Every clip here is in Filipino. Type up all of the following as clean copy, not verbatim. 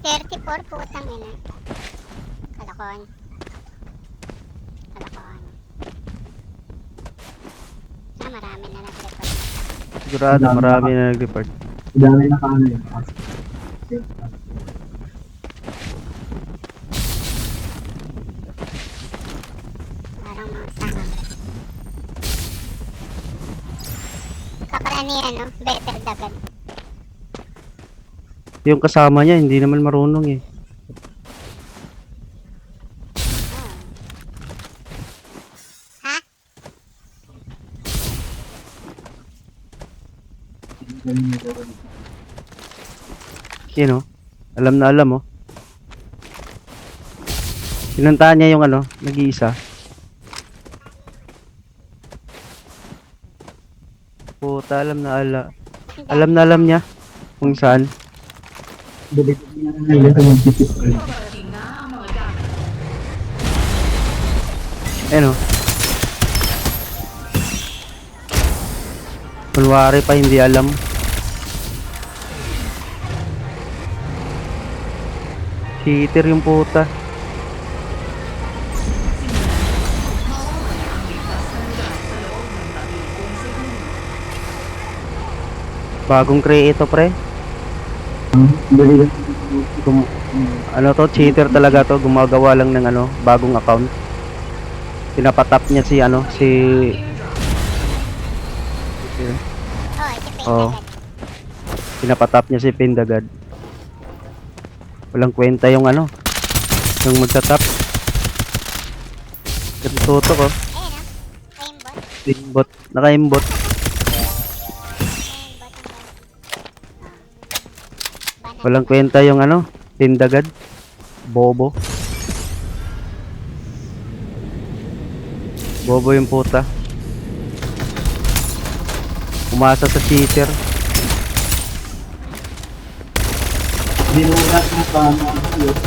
34, putang ina. Kalakon. Kalakon. Marami na nag-report. Sigurado, marami na nag-report. Dami na kaano yun. Parang mga tanga. Kakaranihan, no? Better dagad. Yung kasama niya, hindi naman marunong eh. Ha? Yun oh. Alam na alam oh. Pinuntahan niya yung ano, nag-iisa. Puta, alam na alam niya kung saan. Balik na nila sa mag-isip ko. Ayun oh. Kunwari pa hindi alam. Cheater yung puta. Bagong create to pre. Balik Ano to, cheater talaga to, gumagawa lang ng ano, bagong account. Pinapatap niya si ano, si Oh, ito oh, pinapatap niya si Pindagad. Walang kwenta yung ano, yung magtatap. Tutok oh, Aimbot. naka-aimbot. Walang kwenta yung ano, Pindagad. Bobo. Bobo yung puta. Umasa sa cheater. Binulat na pa na yun.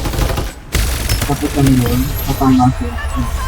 Tapos kami yun. Kapama siya.